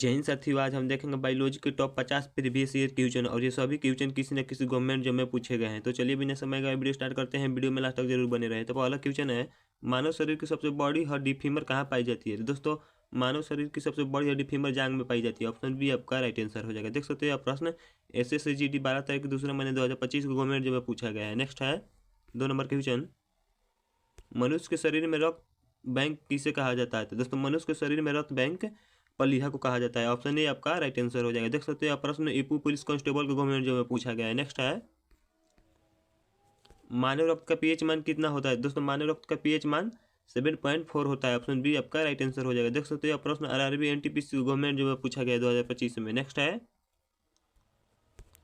जय हिंद साथियों, आज हम देखेंगे बायोलॉजी के टॉप 50 प्रीवियस ईयर क्वेश्चन और ये सभी क्वेश्चन किसी न किसी गवर्नमेंट जॉब में पूछे गए हैं। तो चलिए बिना समय का वीडियो स्टार्ट करते हैं। वीडियो में लास्ट तक जरूर बने रहे। तो पहला क्वेश्चन है, मानव शरीर की सबसे बड़ी हड्डी फीमर कहाँ पाई जाती है? तो दोस्तों, मानव शरीर की सबसे बड़ी हड्डी फीमर जांग में पाई जाती है। ऑप्शन बी आपका राइट आंसर हो जाएगा। देख सकते हैं आप प्रश्न SSCGD 12 तारीख दूसरे महीने 2025 को गवर्नमेंट जॉब में पूछा गया है। नेक्स्ट है 2 नंबर क्वेश्चन, मनुष्य के शरीर में रक्त बैंक किसे कहा जाता है? तो दोस्तों, मनुष्य के शरीर में रक्त बैंक पलीहा को कहा जाता है। ऑप्शन ए आपका राइट आंसर हो जाएगा। देख सकते हैं आप प्रश्न ईपू पुलिस कांस्टेबल को गवर्नमेंट जॉब में पूछा गया है। नेक्स्ट है, मानव रक्त का पीएच मान कितना होता है? दोस्तों, मानव रक्त का पीएच मान 7.4 होता है। ऑप्शन बी आपका राइट आंसर हो जाएगा। देख सकते हैं आप प्रश्न RRB NTPC गवर्नमेंट जॉब में पूछा गया है 2025 में। नेक्स्ट है,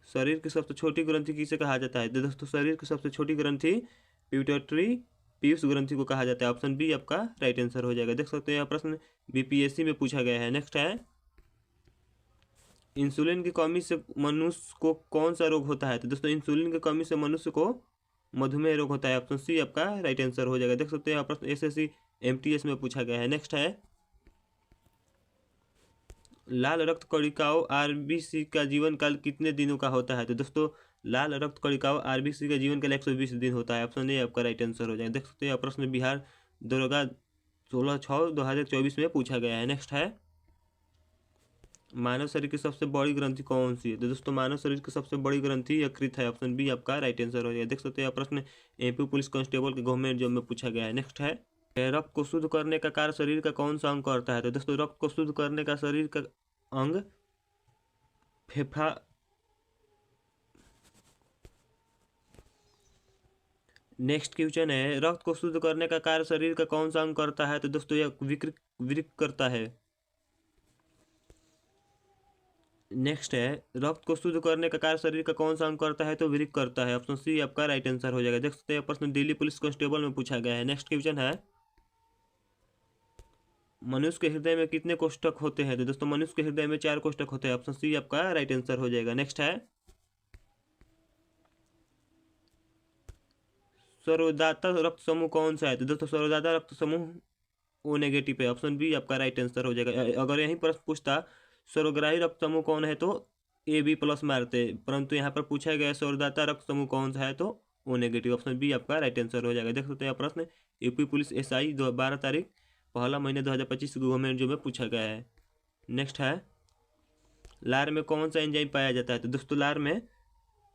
शरीर की सबसे छोटी ग्रंथि किसे कहा जाता है? तो दोस्तों, शरीर की सबसे छोटी ग्रंथि पिट्यूटरी पीयूष ग्रंथि को कहा जाता है। ऑप्शन बी आपका राइट आंसर हो जाएगा। देख सकते हैं यह प्रश्न BPSC में पूछा गया है। नेक्स्ट है, इंसुलिन की कमी से मनुष्य को कौन सा रोग होता है? तो दोस्तों, इंसुलिन की कमी से मनुष्य को मधुमेह रोग होता है। ऑप्शन सी आपका राइट आंसर हो जाएगा। देख सकते हैं यह प्रश्न SSC MTS में पूछा गया है। नेक्स्ट है, लाल रक्त कणिकाओं RBC का जीवन काल कितने दिनों का होता है? तो दोस्तों, लाल रक्त कणिकाओं RBC का जीवन काल 120 दिन होता है। ऑप्शन ए आपका राइट आंसर हो जाएगा। देख सकते हैं प्रश्न बिहार दरोगा 16/6/2024 में पूछा गया है। नेक्स्ट है, मानव शरीर की सबसे बड़ी ग्रंथि कौन सी है? तो दोस्तों, मानव शरीर की सबसे बड़ी ग्रंथि यकृत है। ऑप्शन बी आपका राइट आंसर हो जाएगा। देख सकते हैं प्रश्न MP पुलिस कांस्टेबल के गवर्नमेंट जॉब में पूछा गया है। नेक्स्ट है, रक्त को शुद्ध करने का कार्य शरीर का कौन सा अंग करता है? तो दोस्तों, रक्त को शुद्ध करने का शरीर का अंग फेफड़ा नेक्स्ट क्वेश्चन है, रक्त को शुद्ध करने का कार्य शरीर का कौन सा अंग करता है? तो दोस्तों, यह वृक्क करता है। नेक्स्ट है, रक्त को शुद्ध करने का कार्य शरीर का कौन सा अंग करता है? तो वृक्क करता है। ऑप्शन सी आपका राइट आंसर हो जाएगा। देख सकते हैं प्रश्न दिल्ली पुलिस कांस्टेबल में पूछा गया है। नेक्स्ट क्वेश्चन है, मनुष्य के हृदय में कितने कोष्ठक होते हैं? तो दोस्तों, मनुष्य के हृदय में 4 कोष्ठक होते हैं। ऑप्शन सी आपका राइट आंसर हो जाएगा। नेक्स्ट है, सर्वदाता रक्त समूह कौन सा है? तो दोस्तों, सर्वदाता रक्त समूह O नेगेटिव है। ऑप्शन बी आपका राइट आंसर हो जाएगा। अगर यही प्रश्न पूछता सर्वग्राही रक्त समूह कौन है तो AB+ मारते, परंतु यहाँ पर पूछा गया सर्वदाता रक्त समूह कौन सा है तो O नेगेटिव। ऑप्शन बी आपका राइट आंसर हो जाएगा। देख सकते हैं प्रश्न यूपी पुलिस SI 12 तारीख पहला महीने 2025 गवर्नमेंट जो में पूछा गया है। नेक्स्ट है, लार में कौन सा एंजाइम पाया जाता है? तो दोस्तों, लार में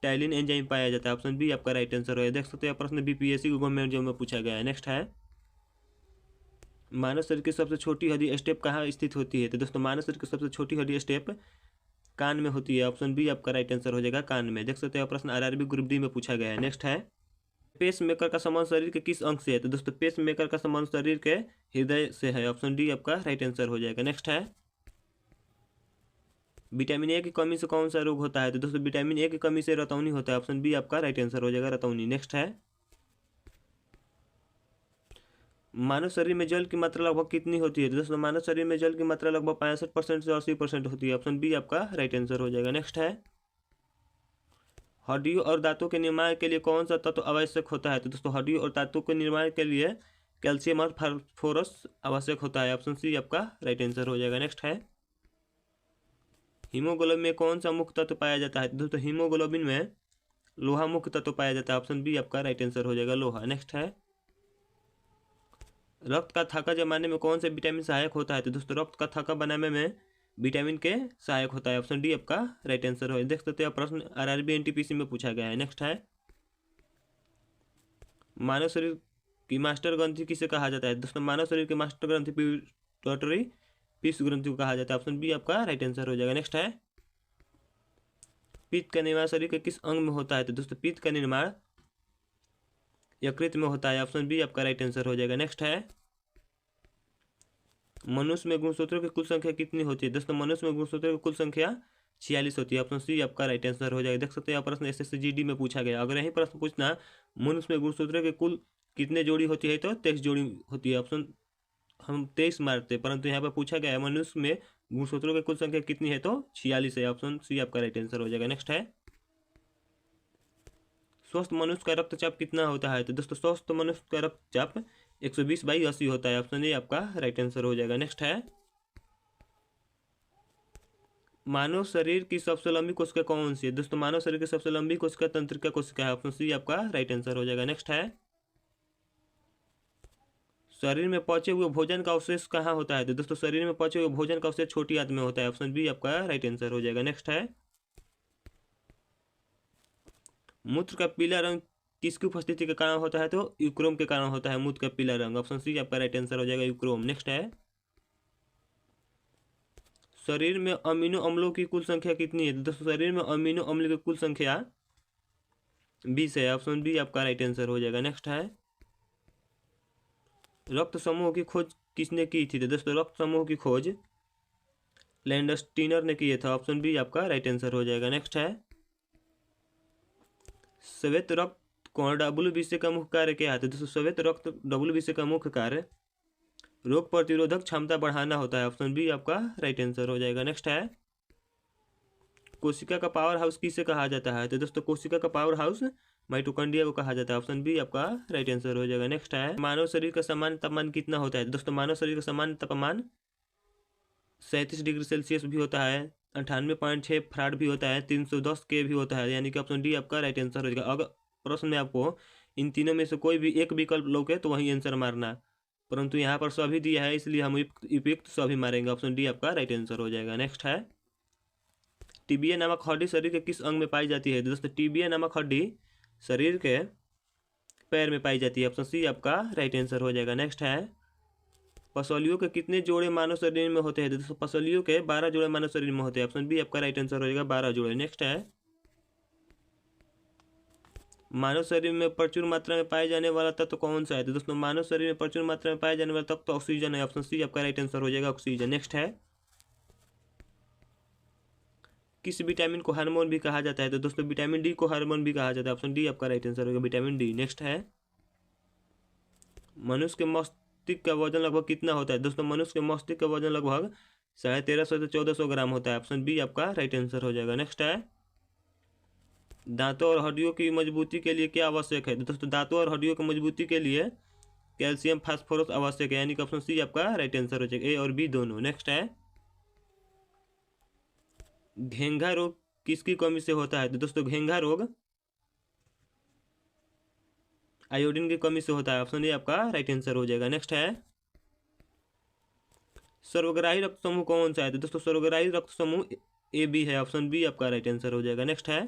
टाइलिन एंजाइम पाया जाता है। ऑप्शन बी आपका राइट आंसर है। देख सकते हैं प्रश्न BPSC गवर्नमेंट जो में पूछा गया है। नेक्स्ट है, मानव शरीर की सबसे छोटी हड्डी स्टेप कहाँ स्थित होती है? तो दोस्तों, मानव शरीर की सबसे छोटी हड्डी स्टेप कान में होती है। ऑप्शन बी आपका राइट आंसर हो जाएगा, कान में। देख सकते हैं प्रश्न RRB ग्रुप D में पूछा गया है। नेक्स्ट है, पेस मेकर का संबंध शरीर के किस अंग से है? तो दोस्तों, पेस मेकर का संबंध शरीर के हृदय से है। ऑप्शन डी आपका राइट आंसर हो जाएगा। नेक्स्ट है, विटामिन ए की कमी से कौन सा रोग होता है? तो दोस्तों, विटामिन ए की कमी से रतौनी होता है। ऑप्शन बी आपका राइट आंसर हो जाएगा, रतौनी। नेक्स्ट है, मानव शरीर में जल की मात्रा लगभग कितनी होती है? तो दोस्तों, मानव शरीर में जल की मात्रा लगभग 65% से 80% होती है। ऑप्शन बी आपका राइट आंसर हो जाएगा। नेक्स्ट है, हड्डियों और दांतों के निर्माण के लिए कौन सा तत्व आवश्यक होता है? तो दोस्तों, हड्डियों और दांतों के निर्माण के लिए कैल्शियम और फास्फोरस आवश्यक होता है। ऑप्शन सी आपका राइट आंसर हो जाएगा। नेक्स्ट है, हीमोग्लोबिन में कौन सा मुख्य तत्व पाया जाता है? तो दोस्तों, हीमोग्लोबिन में लोहा मुख्य तत्व पाया जाता है। ऑप्शन बी आपका राइट आंसर हो जाएगा, लोहा। नेक्स्ट है, रक्त का थक्का जमाने में कौन सा विटामिन सहायक होता है? तो दोस्तों, रक्त का थक्का बनाने में विटामिन के सहायक होता है। ऑप्शन डी आपका राइट आंसर हो। देख सकते हैं प्रश्न RRB NTPC में पूछा गया है। नेक्स्ट है, मानव शरीर की मास्टर ग्रंथि किसे कहा जाता है? दोस्तों, मानव शरीर की मास्टर ग्रंथि पिट्यूटरी पीयूष ग्रंथि को कहा जाता है। ऑप्शन बी आपका राइट आंसर हो जाएगा। नेक्स्ट है, पित्त का निर्माण शरीर के किस अंग में होता है? तो दोस्तों, पित्त का निर्माण यकृत में होता है। ऑप्शन बी आपका राइट आंसर हो जाएगा। नेक्स्ट है, मनुष्य में गुणसूत्रों की कुल संख्या कितनी होती है? दोस्तों, मनुष्य में गुणसूत्रों की कुल संख्या 46 होती है। ऑप्शन सी आपका राइट आंसर हो जाएगा। देख सकते हैं प्रश्न SSCGD में पूछा गया। अगर यही प्रश्न पूछना मनुष्य में गुणसूत्रों की कुल कितने जोड़ी होती है तो 23 जोड़ी होती है। ऑप्शन हम 23 मारते, परंतु यहाँ पर पूछा गया है मनुष्य में गुणसूत्रों की कुल संख्या कितनी है तो 46 है। ऑप्शन सी आपका राइट आंसर हो जाएगा। नेक्स्ट है, स्वस्थ मनुष्य का रक्तचाप कितना होता है? तो दोस्तों, स्वस्थ मनुष्य का रक्तचाप 120/80 होता है। ऑप्शन ए आपका राइट आंसर हो जाएगा। नेक्स्ट है, मानव शरीर की सबसे लंबी कोशिका कौन सी है? दोस्तों मानव शरीर की सबसे लंबी कोशिका तंत्रिका कोशिका है। ऑप्शन सी आपका राइट आंसर हो जाएगा। नेक्स्ट है, शरीर में पचे हुए भोजन का अवशेष कहाँ होता है? तो दोस्तों शरीर में पचे हुए भोजन का अवशेष छोटी आंत में होता है। ऑप्शन बी आपका राइट आंसर हो जाएगा। नेक्स्ट है, मूत्र का पीला रंग किसकी उपस्थिति के कारण होता है? तो यूक्रोम के कारण होता है मूत्र का पीला रंग। ऑप्शन सी आपका राइट आंसर हो जाएगा, यूक्रोम। नेक्स्ट है, शरीर में अमीनो अम्लों की कुल संख्या कितनी है? तो दोस्तों शरीर में अमीनो अम्ल की कुल संख्या 20 है। ऑप्शन बी आपका राइट आंसर हो जाएगा। नेक्स्ट है, रक्त समूह की खोज किसने की थी? तो दोस्तों रक्त समूह की खोज लैंडस्टीनर ने किए था। ऑप्शन बी आपका राइट आंसर हो जाएगा। नेक्स्ट है, श्वेत रक्त कण WBC का मुख्य कार्य क्या है? तो दोस्तों श्वेत रक्त WBC का मुख्य कार्य रोग प्रतिरोधक क्षमता बढ़ाना होता है। ऑप्शन बी आपका राइट आंसर हो जाएगा। नेक्स्ट है, कोशिका का पावर हाउस किसे कहा जाता है? तो दोस्तों कोशिका का पावर हाउस माइटोकॉन्ड्रिया को कहा जाता है। ऑप्शन बी आपका राइट आंसर हो जाएगा। नेक्स्ट है, मानव शरीर का सामान्य तापमान कितना होता है? दोस्तों मानव शरीर का सामान्य तापमान 37 डिग्री सेल्सियस भी होता है, 98.6 फराड भी होता है, 310 के भी होता है। यानी कि ऑप्शन डी आपका राइट आंसर हो जाएगा। अगर प्रश्न में आपको इन तीनों में से कोई भी एक विकल्प लोगे तो वही आंसर मारना, परंतु यहाँ पर सभी दिया है इसलिए हम उपयुक्त सभी मारेंगे। ऑप्शन डी आपका राइट आंसर हो जाएगा। नेक्स्ट है, टीबिया नामक हड्डी शरीर के किस अंग में पाई जाती है? दोस्तों टीबिया नामक हड्डी शरीर के पैर में पाई जाती है। ऑप्शन सी आपका राइट आंसर हो जाएगा। नेक्स्ट है, पसलियों के कितने जोड़े मानव शरीर में होते हैं? दोस्तों पसलियों के 12 जोड़े मानव शरीर में होते हैं। ऑप्शन बी आपका राइट आंसर हो जाएगा, 12 जोड़े। नेक्स्ट है, मानव शरीर में प्रचुर मात्रा में पाए जाने वाला तत्व कौन सा है? तो दोस्तों मानव शरीर में प्रचुर मात्रा में पाए जाने वाला तत्व ऑक्सीजन है। ऑप्शन सी आपका राइट आंसर हो जाएगा, ऑक्सीजन। नेक्स्ट है, किस विटामिन को हार्मोन भी कहा जाता है? तो दोस्तों विटामिन डी को हार्मोन भी कहा जाता है। ऑप्शन डी आपका राइट आंसर होगा, विटामिन डी। नेक्स्ट है, मनुष्य के मस्तिष्क का वजन लगभग कितना होता है? दोस्तों मनुष्य के मस्तिष्क का वजन लगभग 1350 से 1400 ग्राम होता है। ऑप्शन बी आपका राइट आंसर हो जाएगा। नेक्स्ट है, दांतों और हड्डियों की मजबूती के लिए क्या आवश्यक है? तो दोस्तों दांतों और हड्डियों की मजबूती के लिए कैल्शियम फास्फोरस आवश्यक है। यानी कि ऑप्शन सी आपका राइट आंसर हो जाएगा, ए और बी दोनों। नेक्स्ट है, घेंघा रोग किसकी कमी से होता है? तो दोस्तों घेंघा रोग आयोडीन की कमी से होता है। ऑप्शन ए आपका राइट आंसर हो जाएगा। नेक्स्ट है, सर्वग्राही रक्त समूह कौन सा है? तो दोस्तों सर्वग्राही रक्त समूह ए बी है। ऑप्शन बी आपका राइट आंसर हो जाएगा। नेक्स्ट है,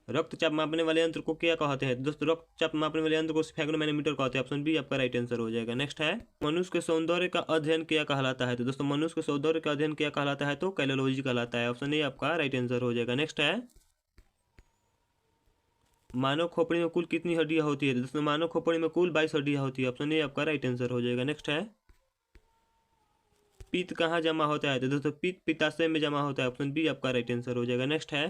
रक्तचाप मापने वाले यंत्र को क्या कहते हैं? दोस्तों रक्तचाप मापने वाले यंत्र को स्फेग्नोमैनोमीटर कहते हैं। ऑप्शन बी आपका राइट आंसर हो जाएगा। नेक्स्ट है, मनुष्य के सौंदर्य का अध्ययन क्या कहलाता है? तो दोस्तों मनुष्य के सौंदर्य का अध्ययन क्या कहलाता है? तो कैलोलॉजी कहलाता है। ऑप्शन ए आपका राइट आंसर हो जाएगा। नेक्स्ट है, मानव खोपड़ी में कुल कितनी हड्डियां होती है? दोस्तों मानव खोपड़ी में कुल 22 हड्डियां होती है। ऑप्शन ए आपका राइट आंसर हो जाएगा। नेक्स्ट है, पित्त कहाँ जमा होता है? तो दोस्तों पित्त पित्ताशय में जमा होता है। ऑप्शन बी आपका राइट आंसर हो जाएगा। नेक्स्ट है,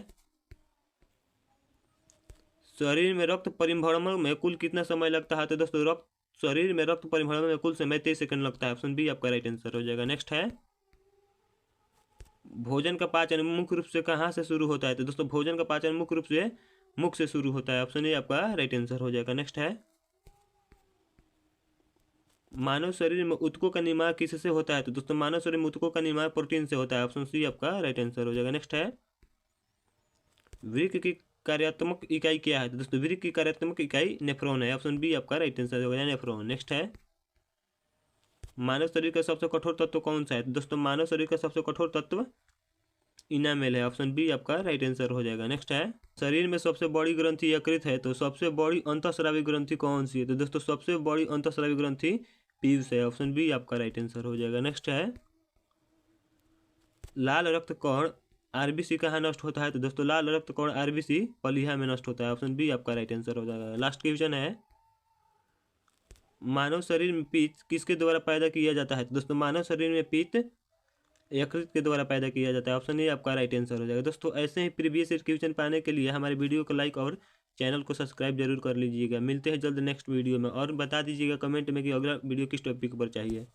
शरीर में रक्त परिभ्रमण में कुल कितना समय लगता है? तो दोस्तों शरीर में रक्त परिभ्रमण में कुल समय 23 सेकंड लगता है। ऑप्शन बी आपका राइट आंसर हो जाएगा। नेक्स्ट है, भोजन का पाचन मुख्य रूप से कहाँ से शुरू होता है? तो दोस्तों भोजन का पाचन मुख्य रूप से मुख से शुरू होता है। ऑप्शन ए आपका राइट आंसर हो जाएगा। नेक्स्ट है, मानव शरीर में ऊतकों का निर्माण किससे होता है? तो दोस्तों मानव शरीर में ऊतकों का निर्माण प्रोटीन से होता है। ऑप्शन सी आपका राइट आंसर हो जाएगा। नेक्स्ट है, वृक्क की कार्यात्मक इकाई क्या है? तो दोस्तों वृक्क की कार्यात्मक इकाई नेफ्रॉन है। ऑप्शन बी आपका राइट आंसर हो जाएगा, नेफ्रॉन। नेक्स्ट है, मानव शरीर का सबसे कठोर तत्व कौन सा है? तो दोस्तों मानव शरीर का सबसे कठोर तत्व इनामेल है। ऑप्शन बी आपका राइट आंसर हो जाएगा। नेक्स्ट है, शरीर में सबसे बड़ी ग्रंथि यकृत है, तो सबसे बड़ी अंतःस्रावी ग्रंथि कौन सी है? तो दोस्तों सबसे बड़ी अंतःस्रावी ग्रंथि पीयूष है। ऑप्शन बी आपका राइट आंसर हो जाएगा। नेक्स्ट है, लाल रक्त कण आरबीसी कहाँ नष्ट होता है? तो दोस्तों लाल रक्त कण आरबीसी पलीहा में नष्ट होता है। ऑप्शन बी आपका राइट आंसर हो जाएगा। लास्ट क्वेश्चन है, मानव शरीर में पित्त किसके द्वारा पैदा किया जाता है? तो दोस्तों मानव शरीर में पित्त यकृत के द्वारा पैदा किया जाता है। ऑप्शन ए आपका राइट आंसर हो जाएगा। दोस्तों ऐसे ही प्रीवियस ईयर क्वेश्चन पाने के लिए हमारे वीडियो को लाइक और चैनल को सब्सक्राइब जरूर कर लीजिएगा। मिलते हैं जल्द नेक्स्ट वीडियो में, और बता दीजिएगा कमेंट में कि अगला वीडियो किस टॉपिक पर चाहिए।